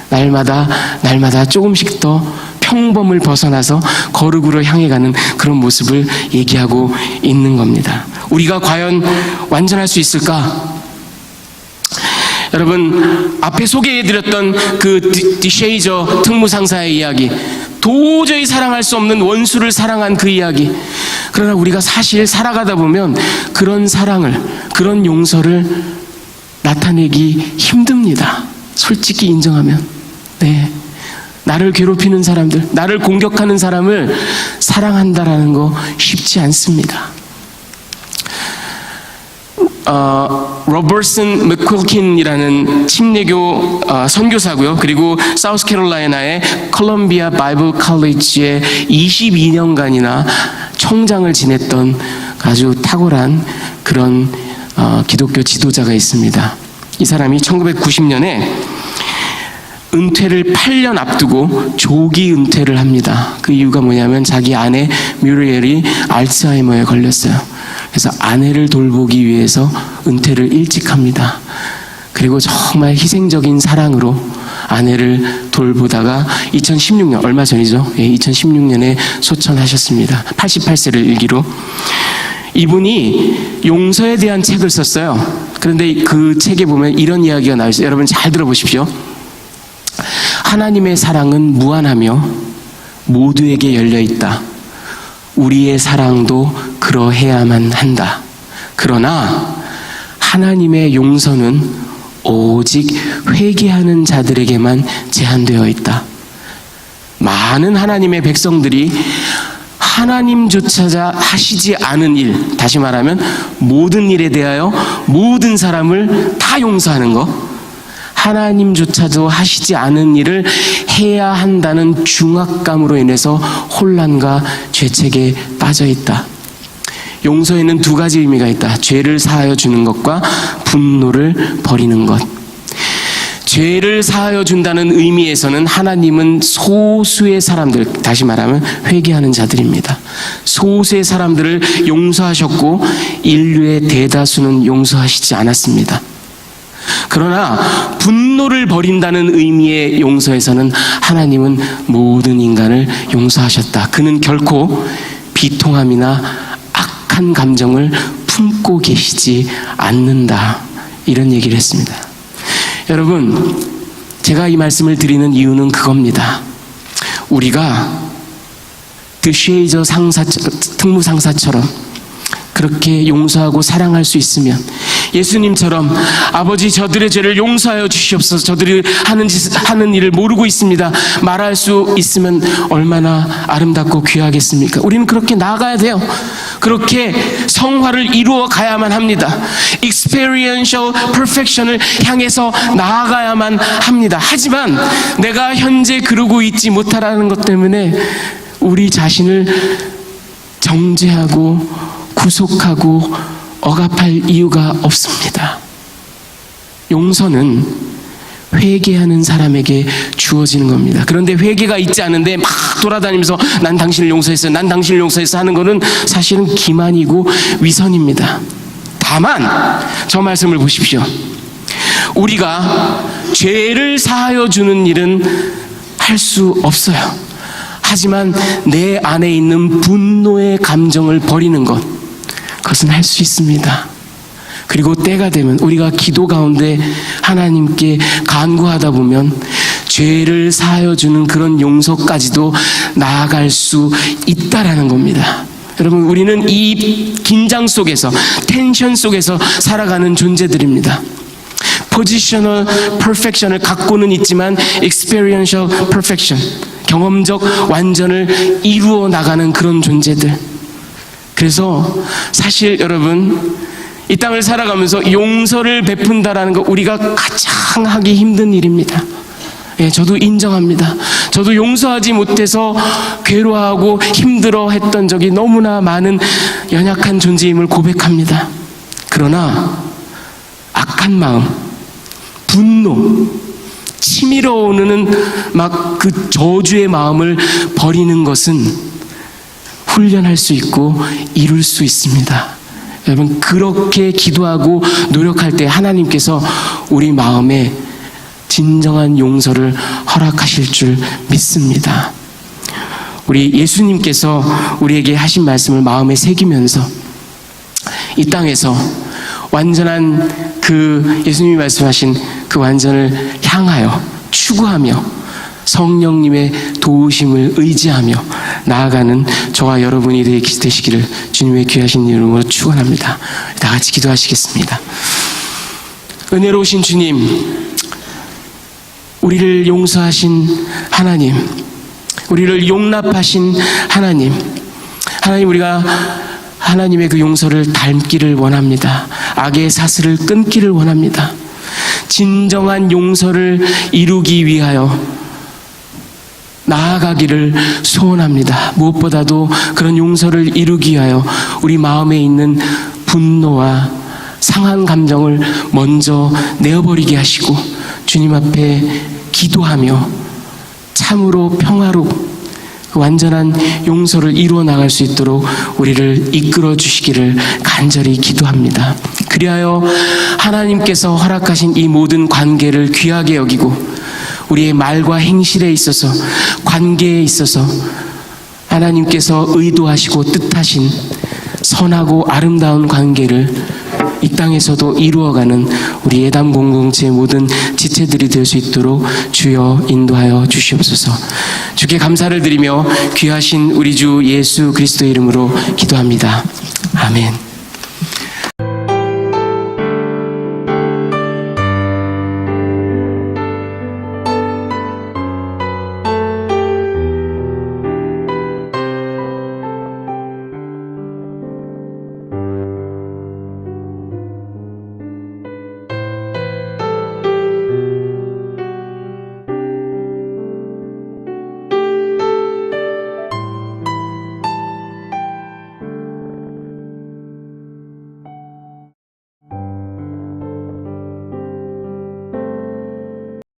날마다 조금씩 더 평범을 벗어나서 거룩으로 향해 가는 그런 모습을 얘기하고 있는 겁니다. 우리가 과연 완전할 수 있을까? 여러분, 앞에 소개해드렸던 그 디쉐이저 특무상사의 이야기, 도저히 사랑할 수 없는 원수를 사랑한 그 이야기. 그러나 우리가 사실 살아가다 보면 그런 사랑을, 그런 용서를 나타내기 힘듭니다. 솔직히 인정하면. 네. 나를 괴롭히는 사람들, 나를 공격하는 사람을 사랑한다라는 거 쉽지 않습니다. 로버슨 맥퀄킨이라는 침례교 선교사고요. 그리고 사우스캐롤라이나의 컬럼비아 바이블 컬리지에 22년간이나 총장을 지냈던 아주 탁월한 그런 기독교 지도자가 있습니다. 이 사람이 1990년에 은퇴를 8년 앞두고 조기 은퇴를 합니다. 그 이유가 뭐냐면 자기 아내 뮤리엘이 알츠하이머에 걸렸어요. 그래서 아내를 돌보기 위해서 은퇴를 일찍 합니다. 그리고 정말 희생적인 사랑으로 아내를 돌보다가 2016년, 얼마 전이죠. 2016년에 소천하셨습니다. 88세를 일기로. 이분이 용서에 대한 책을 썼어요. 그런데 그 책에 보면 이런 이야기가 나와 있어요. 여러분 잘 들어보십시오. 하나님의 사랑은 무한하며 모두에게 열려있다. 우리의 사랑도 그러해야만 한다. 그러나 하나님의 용서는 오직 회개하는 자들에게만 제한되어 있다. 많은 하나님의 백성들이 하나님조차 하시지 않은 일, 다시 말하면 모든 일에 대하여 모든 사람을 다 용서하는 것, 하나님조차도 하시지 않은 일을 해야 한다는 중압감으로 인해서 혼란과 죄책에 빠져 있다. 용서에는 두 가지 의미가 있다. 죄를 사하여 주는 것과 분노를 버리는 것. 죄를 사하여 준다는 의미에서는 하나님은 소수의 사람들, 다시 말하면 회개하는 자들입니다. 소수의 사람들을 용서하셨고 인류의 대다수는 용서하시지 않았습니다. 그러나 분노를 버린다는 의미의 용서에서는 하나님은 모든 인간을 용서하셨다. 그는 결코 비통함이나 악한 감정을 품고 계시지 않는다. 이런 얘기를 했습니다. 여러분, 제가 이 말씀을 드리는 이유는 그겁니다. 우리가 드쉐이저 특무상사처럼 그렇게 용서하고 사랑할 수 있으면, 예수님처럼 아버지 저들의 죄를 용서하여 주시옵소서, 저들이 하는 일을 모르고 있습니다, 말할 수 있으면 얼마나 아름답고 귀하겠습니까? 우리는 그렇게 나아가야 돼요. 그렇게 성화를 이루어 가야만 합니다. experiential perfection을 향해서 나아가야만 합니다. 하지만 내가 현재 그러고 있지 못하라는 것 때문에 우리 자신을 정죄하고 구속하고 억압할 이유가 없습니다. 용서는 회개하는 사람에게 주어지는 겁니다. 그런데 회개가 있지 않은데 막 돌아다니면서 난 당신을 용서했어요, 난 당신을 용서했어 하는 것은 사실은 기만이고 위선입니다. 다만 저 말씀을 보십시오. 우리가 죄를 사하여 주는 일은 할 수 없어요. 하지만 내 안에 있는 분노의 감정을 버리는 것, 그것은 할 수 있습니다. 그리고 때가 되면 우리가 기도 가운데 하나님께 간구하다 보면 죄를 사하여 주는 그런 용서까지도 나아갈 수 있다라는 겁니다. 여러분, 우리는 이 긴장 속에서, 텐션 속에서 살아가는 존재들입니다. 포지셔널 퍼펙션을 갖고는 있지만 experiential perfection, 경험적 완전을 이루어 나가는 그런 존재들. 그래서 사실 여러분, 이 땅을 살아가면서 용서를 베푼다라는 거 우리가 가장 하기 힘든 일입니다. 예, 저도 인정합니다. 저도 용서하지 못해서 괴로워하고 힘들어했던 적이 너무나 많은 연약한 존재임을 고백합니다. 그러나 악한 마음, 분노, 치밀어 오르는 막 그 저주의 마음을 버리는 것은 훈련할 수 있고 이룰 수 있습니다. 여러분, 그렇게 기도하고 노력할 때 하나님께서 우리 마음에 진정한 용서를 허락하실 줄 믿습니다. 우리 예수님께서 우리에게 하신 말씀을 마음에 새기면서 이 땅에서 완전한 그 예수님이 말씀하신 그 완전을 향하여 추구하며 성령님의 도우심을 의지하며 나아가는 저와 여러분이 되시기를 주님의 귀하신 이름으로 축원합니다. 다 같이 기도하시겠습니다. 은혜로우신 주님, 우리를 용서하신 하나님, 우리를 용납하신 하나님, 우리가 하나님의 그 용서를 닮기를 원합니다. 악의 사슬을 끊기를 원합니다. 진정한 용서를 이루기 위하여 나아가기를 소원합니다. 무엇보다도 그런 용서를 이루기 위하여 우리 마음에 있는 분노와 상한 감정을 먼저 내어버리게 하시고 주님 앞에 기도하며 참으로 평화로 완전한 용서를 이루어 나갈 수 있도록 우리를 이끌어 주시기를 간절히 기도합니다. 그리하여 하나님께서 허락하신 이 모든 관계를 귀하게 여기고 우리의 말과 행실에 있어서, 관계에 있어서 하나님께서 의도하시고 뜻하신 선하고 아름다운 관계를 이 땅에서도 이루어가는 우리 예담 공동체의 모든 지체들이 될 수 있도록 주여 인도하여 주시옵소서. 주께 감사를 드리며 귀하신 우리 주 예수 그리스도의 이름으로 기도합니다. 아멘.